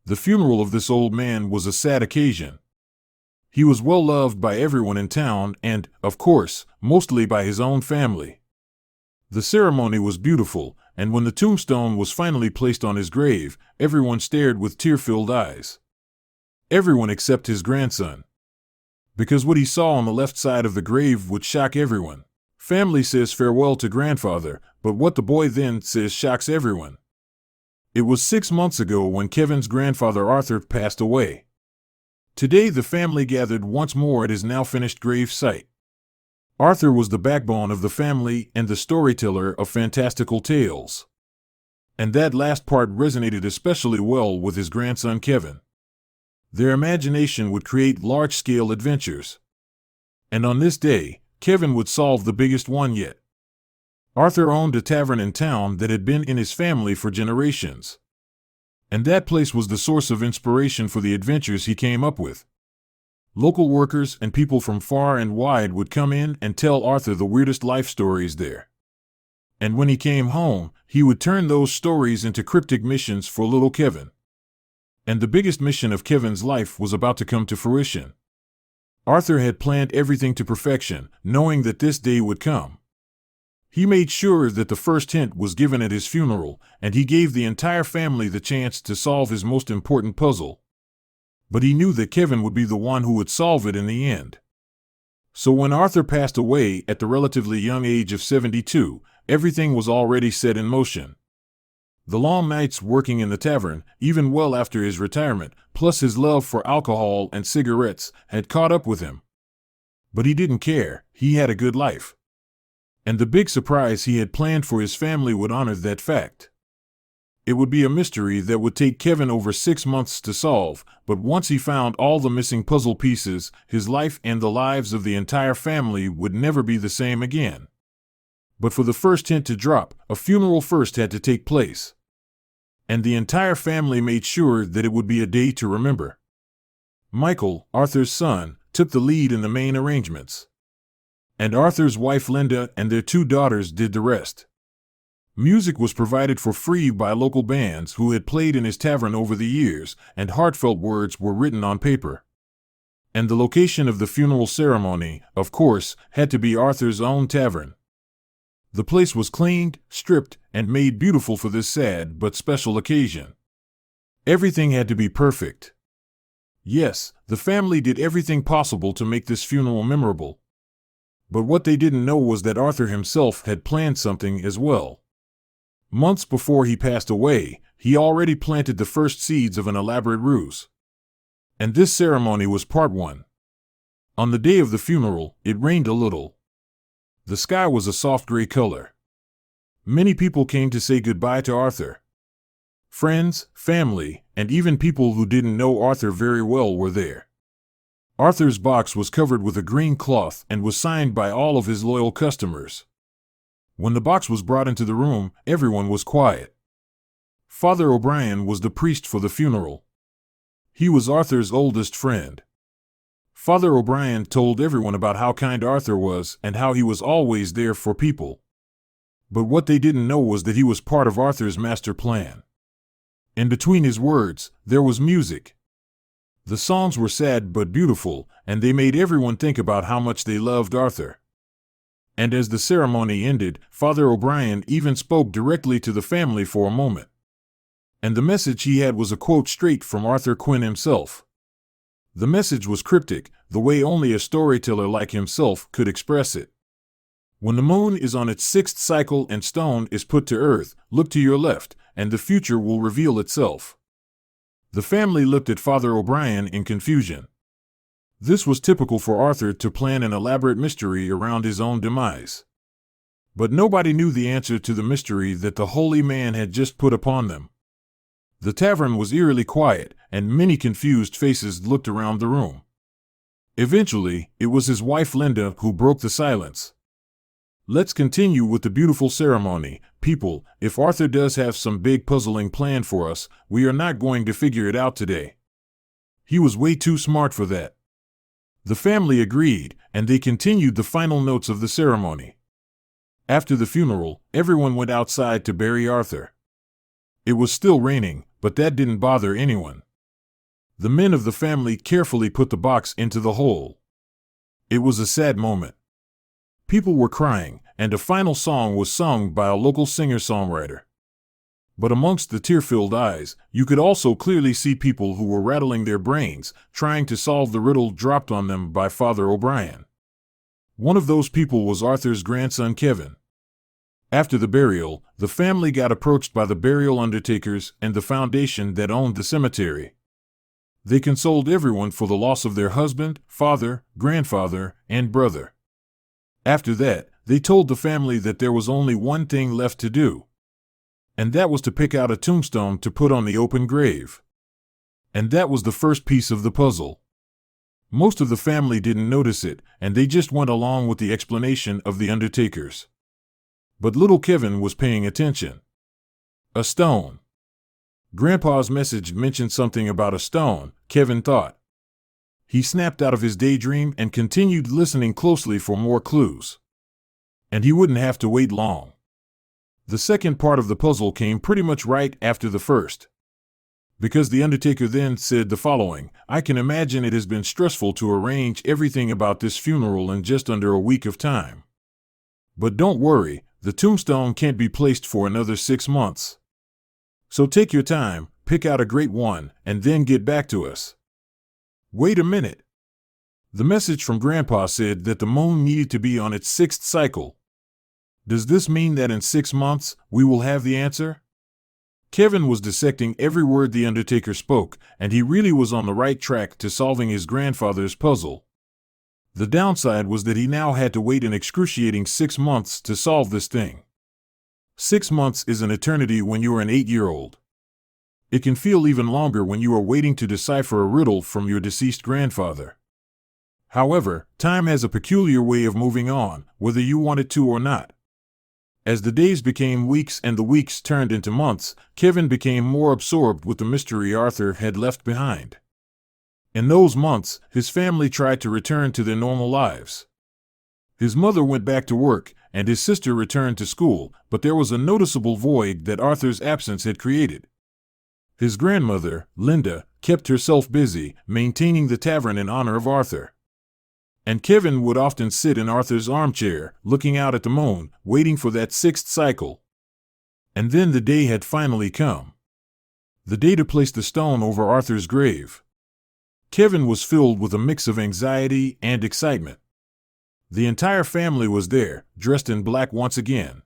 The funeral of this old man was a sad occasion. He was well loved by everyone in town and, of course, mostly by his own family. The ceremony was beautiful, and when the tombstone was finally placed on his grave, everyone stared with tear-filled eyes. Everyone except his grandson. Because what he saw on the left side of the grave would shock everyone. Family says farewell to grandfather, but what the boy then says shocks everyone. It was 6 months ago when Kevin's grandfather Arthur passed away. Today the family gathered once more at his now-finished grave site. Arthur was the backbone of the family and the storyteller of fantastical tales. And that last part resonated especially well with his grandson Kevin. Their imagination would create large-scale adventures. And on this day, Kevin would solve the biggest one yet. Arthur owned a tavern in town that had been in his family for generations. And that place was the source of inspiration for the adventures he came up with. Local workers and people from far and wide would come in and tell Arthur the weirdest life stories there. And when he came home, he would turn those stories into cryptic missions for little Kevin. And the biggest mission of Kevin's life was about to come to fruition. Arthur had planned everything to perfection, knowing that this day would come. He made sure that the first hint was given at his funeral, and he gave the entire family the chance to solve his most important puzzle. But he knew that Kevin would be the one who would solve it in the end. So when Arthur passed away at the relatively young age of 72, everything was already set in motion. The long nights working in the tavern, even well after his retirement, plus his love for alcohol and cigarettes, had caught up with him. But he didn't care, he had a good life. And the big surprise he had planned for his family would honor that fact. It would be a mystery that would take Kevin over 6 months to solve, but once he found all the missing puzzle pieces, his life and the lives of the entire family would never be the same again. But for the first hint to drop, a funeral first had to take place. And the entire family made sure that it would be a day to remember. Michael, Arthur's son, took the lead in the main arrangements. And Arthur's wife Linda and their 2 daughters did the rest. Music was provided for free by local bands who had played in his tavern over the years, and heartfelt words were written on paper. And the location of the funeral ceremony, of course, had to be Arthur's own tavern. The place was cleaned, stripped, and made beautiful for this sad but special occasion. Everything had to be perfect. Yes, the family did everything possible to make this funeral memorable. But what they didn't know was that Arthur himself had planned something as well. Months before he passed away, he already planted the first seeds of an elaborate ruse. And this ceremony was part 1. On the day of the funeral, it rained a little. The sky was a soft gray color. Many people came to say goodbye to Arthur. Friends, family, and even people who didn't know Arthur very well were there. Arthur's box was covered with a green cloth and was signed by all of his loyal customers. When the box was brought into the room, everyone was quiet. Father O'Brien was the priest for the funeral. He was Arthur's oldest friend. Father O'Brien told everyone about how kind Arthur was and how he was always there for people. But what they didn't know was that he was part of Arthur's master plan. In between his words, there was music. The songs were sad but beautiful, and they made everyone think about how much they loved Arthur. And as the ceremony ended, Father O'Brien even spoke directly to the family for a moment. And the message he had was a quote straight from Arthur Quinn himself. The message was cryptic, the way only a storyteller like himself could express it. When the moon is on its 6th cycle and stone is put to earth, look to your left, and the future will reveal itself. The family looked at Father O'Brien in confusion. This was typical for Arthur to plan an elaborate mystery around his own demise. But nobody knew the answer to the mystery that the holy man had just put upon them. The tavern was eerily quiet, and many confused faces looked around the room. Eventually, it was his wife Linda who broke the silence. Let's continue with the beautiful ceremony. People, if Arthur does have some big puzzling plan for us, we are not going to figure it out today. He was way too smart for that. The family agreed, and they continued the final notes of the ceremony. After the funeral, everyone went outside to bury Arthur. It was still raining, but that didn't bother anyone. The men of the family carefully put the box into the hole. It was a sad moment. People were crying, and a final song was sung by a local singer-songwriter. But amongst the tear-filled eyes, you could also clearly see people who were rattling their brains, trying to solve the riddle dropped on them by Father O'Brien. One of those people was Arthur's grandson Kevin. After the burial, the family got approached by the burial undertakers and the foundation that owned the cemetery. They consoled everyone for the loss of their husband, father, grandfather, and brother. After that, they told the family that there was only one thing left to do. And that was to pick out a tombstone to put on the open grave. And that was the first piece of the puzzle. Most of the family didn't notice it, and they just went along with the explanation of the undertakers. But little Kevin was paying attention. A stone. Grandpa's message mentioned something about a stone, Kevin thought. He snapped out of his daydream and continued listening closely for more clues. And he wouldn't have to wait long. The second part of the puzzle came pretty much right after the first. Because the undertaker then said the following: "I can imagine it has been stressful to arrange everything about this funeral in just under a week of time. But don't worry, the tombstone can't be placed for another 6 months. So take your time, pick out a great one, and then get back to us." Wait a minute. The message from Grandpa said that the moon needed to be on its 6th cycle. Does this mean that in 6 months, we will have the answer? Kevin was dissecting every word the undertaker spoke, and he really was on the right track to solving his grandfather's puzzle. The downside was that he now had to wait an excruciating 6 months to solve this thing. 6 months is an eternity when you are an 8-year-old. It can feel even longer when you are waiting to decipher a riddle from your deceased grandfather. However, time has a peculiar way of moving on, whether you want it to or not. As the days became weeks and the weeks turned into months, Kevin became more absorbed with the mystery Arthur had left behind. In those months, his family tried to return to their normal lives. His mother went back to work, and his sister returned to school, but there was a noticeable void that Arthur's absence had created. His grandmother, Linda, kept herself busy, maintaining the tavern in honor of Arthur. And Kevin would often sit in Arthur's armchair, looking out at the moon, waiting for that 6th cycle. And then the day had finally come. The day to place the stone over Arthur's grave. Kevin was filled with a mix of anxiety and excitement. The entire family was there, dressed in black once again.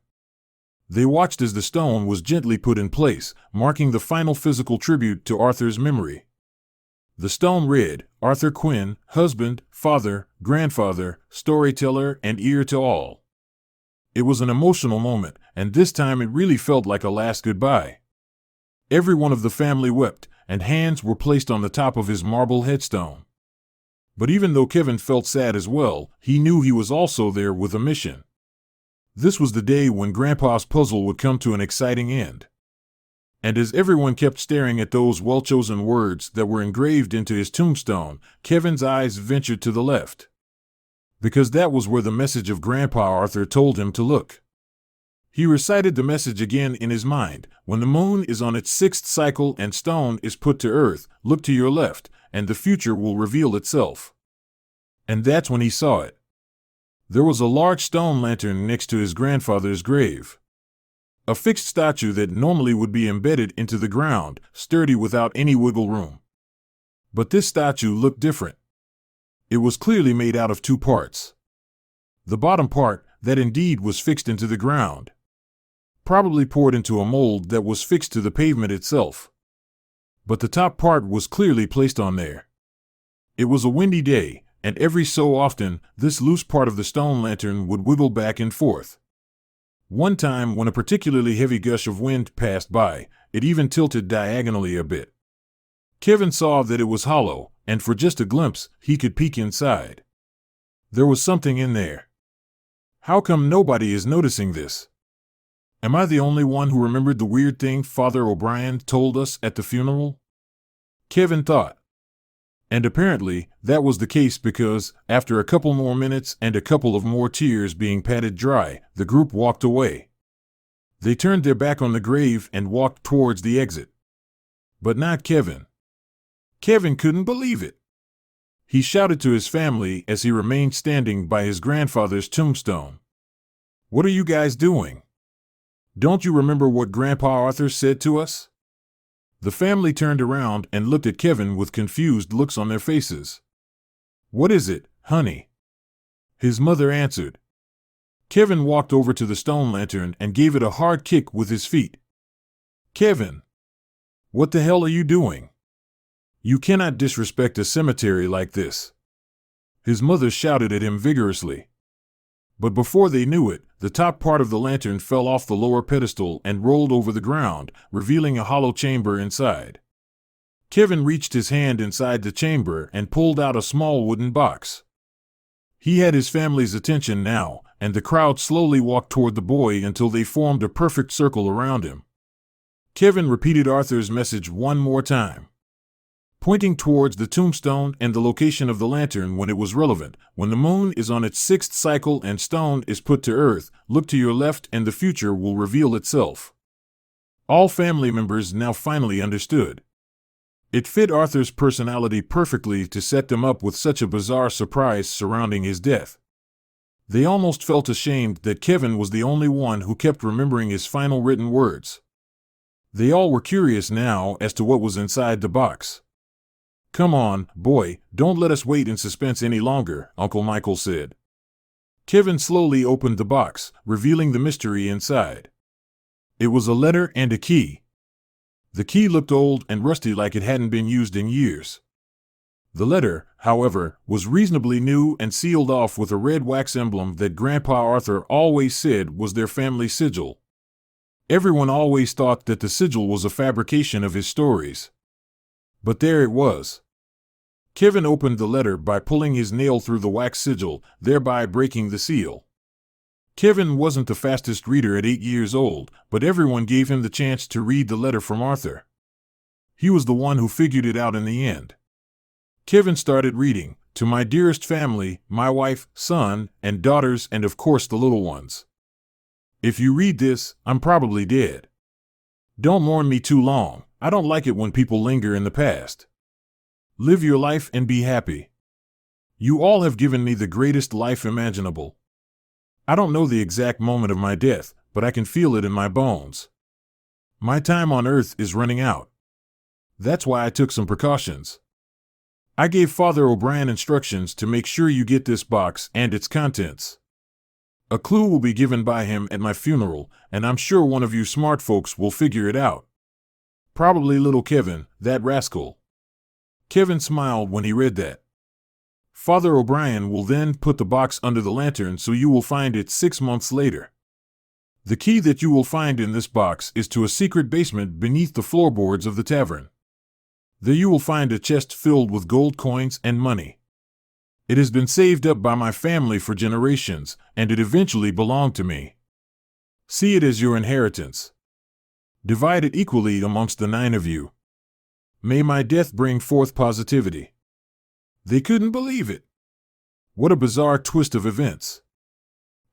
They watched as the stone was gently put in place, marking the final physical tribute to Arthur's memory. The stone read, "Arthur Quinn, husband, father, grandfather, storyteller, and ear to all." It was an emotional moment, and this time it really felt like a last goodbye. Every one of the family wept, and hands were placed on the top of his marble headstone. But even though Kevin felt sad as well, he knew he was also there with a mission. This was the day when Grandpa's puzzle would come to an exciting end. And as everyone kept staring at those well-chosen words that were engraved into his tombstone, Kevin's eyes ventured to the left. Because that was where the message of Grandpa Arthur told him to look. He recited the message again in his mind: "When the moon is on its 6th cycle and stone is put to earth, look to your left, and the future will reveal itself." And that's when he saw it. There was a large stone lantern next to his grandfather's grave. A fixed statue that normally would be embedded into the ground, sturdy without any wiggle room. But this statue looked different. It was clearly made out of 2 parts. The bottom part, that indeed was fixed into the ground. Probably poured into a mold that was fixed to the pavement itself. But the top part was clearly placed on there. It was a windy day, and every so often, this loose part of the stone lantern would wiggle back and forth. One time, when a particularly heavy gush of wind passed by, it even tilted diagonally a bit. Kevin saw that it was hollow, and for just a glimpse, he could peek inside. There was something in there. How come nobody is noticing this? Am I the only one who remembered the weird thing Father O'Brien told us at the funeral? Kevin thought. And apparently, that was the case because, after a couple more minutes and a couple of more tears being patted dry, the group walked away. They turned their back on the grave and walked towards the exit. But not Kevin. Kevin couldn't believe it. He shouted to his family as he remained standing by his grandfather's tombstone. "What are you guys doing? Don't you remember what Grandpa Arthur said to us?" The family turned around and looked at Kevin with confused looks on their faces. "What is it, honey?" his mother answered. Kevin walked over to the stone lantern and gave it a hard kick with his feet. "Kevin, what the hell are you doing? You cannot disrespect a cemetery like this," his mother shouted at him vigorously. But before they knew it, the top part of the lantern fell off the lower pedestal and rolled over the ground, revealing a hollow chamber inside. Kevin reached his hand inside the chamber and pulled out a small wooden box. He had his family's attention now, and the crowd slowly walked toward the boy until they formed a perfect circle around him. Kevin repeated Arthur's message one more time, pointing towards the tombstone and the location of the lantern when it was relevant. "When the moon is on its 6th cycle and stone is put to earth, look to your left and the future will reveal itself." All family members now finally understood. It fit Arthur's personality perfectly to set them up with such a bizarre surprise surrounding his death. They almost felt ashamed that Kevin was the only one who kept remembering his final written words. They all were curious now as to what was inside the box. "Come on, boy, don't let us wait in suspense any longer," Uncle Michael said. Kevin slowly opened the box, revealing the mystery inside. It was a letter and a key. The key looked old and rusty, like it hadn't been used in years. The letter, however, was reasonably new and sealed off with a red wax emblem that Grandpa Arthur always said was their family sigil. Everyone always thought that the sigil was a fabrication of his stories. But there it was. Kevin opened the letter by pulling his nail through the wax sigil, thereby breaking the seal. Kevin wasn't the fastest reader at 8 years old, but everyone gave him the chance to read the letter from Arthur. He was the one who figured it out in the end. Kevin started reading, "To my dearest family, my wife, son, and daughters, and of course the little ones. If you read this, I'm probably dead. Don't mourn me too long. I don't like it when people linger in the past. Live your life and be happy. You all have given me the greatest life imaginable. I don't know the exact moment of my death, but I can feel it in my bones. My time on earth is running out. That's why I took some precautions. I gave Father O'Brien instructions to make sure you get this box and its contents. A clue will be given by him at my funeral, and I'm sure one of you smart folks will figure it out. Probably little Kevin, that rascal." Kevin smiled when he read that. "Father O'Brien will then put the box under the lantern so you will find it 6 months later. The key that you will find in this box is to a secret basement beneath the floorboards of the tavern. There you will find a chest filled with gold coins and money. It has been saved up by my family for generations, and it eventually belonged to me. See it as your inheritance. Divide it equally amongst the 9 of you. May my death bring forth positivity." They couldn't believe it. What a bizarre twist of events.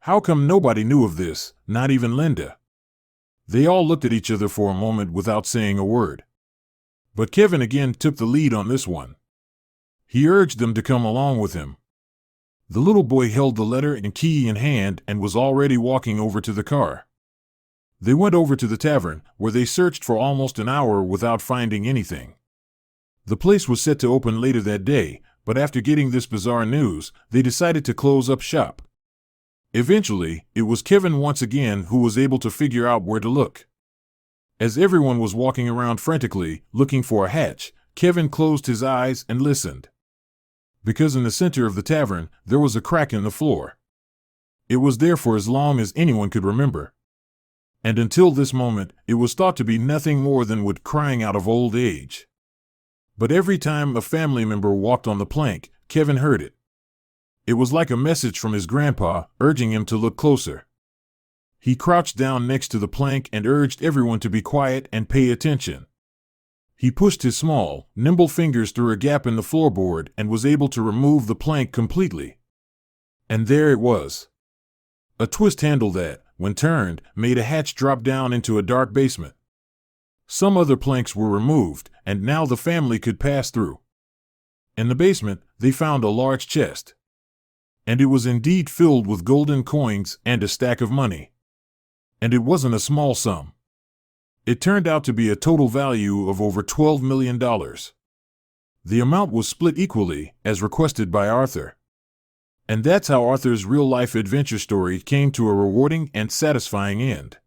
How come nobody knew of this, not even Linda? They all looked at each other for a moment without saying a word. But Kevin again took the lead on this one. He urged them to come along with him. The little boy held the letter and key in hand and was already walking over to the car. They went over to the tavern, where they searched for almost an hour without finding anything. The place was set to open later that day, but after getting this bizarre news, they decided to close up shop. Eventually, it was Kevin once again who was able to figure out where to look. As everyone was walking around frantically, looking for a hatch, Kevin closed his eyes and listened. Because in the center of the tavern, there was a crack in the floor. It was there for as long as anyone could remember. And until this moment, it was thought to be nothing more than wood crying out of old age. But every time a family member walked on the plank, Kevin heard it. It was like a message from his grandpa, urging him to look closer. He crouched down next to the plank and urged everyone to be quiet and pay attention. He pushed his small, nimble fingers through a gap in the floorboard and was able to remove the plank completely. And there it was. A twist handle that, when turned, made a hatch drop down into a dark basement. Some other planks were removed, and now the family could pass through. In the basement, they found a large chest. And it was indeed filled with golden coins and a stack of money. And it wasn't a small sum. It turned out to be a total value of over $12 million. The amount was split equally, as requested by Arthur. And that's how Arthur's real-life adventure story came to a rewarding and satisfying end.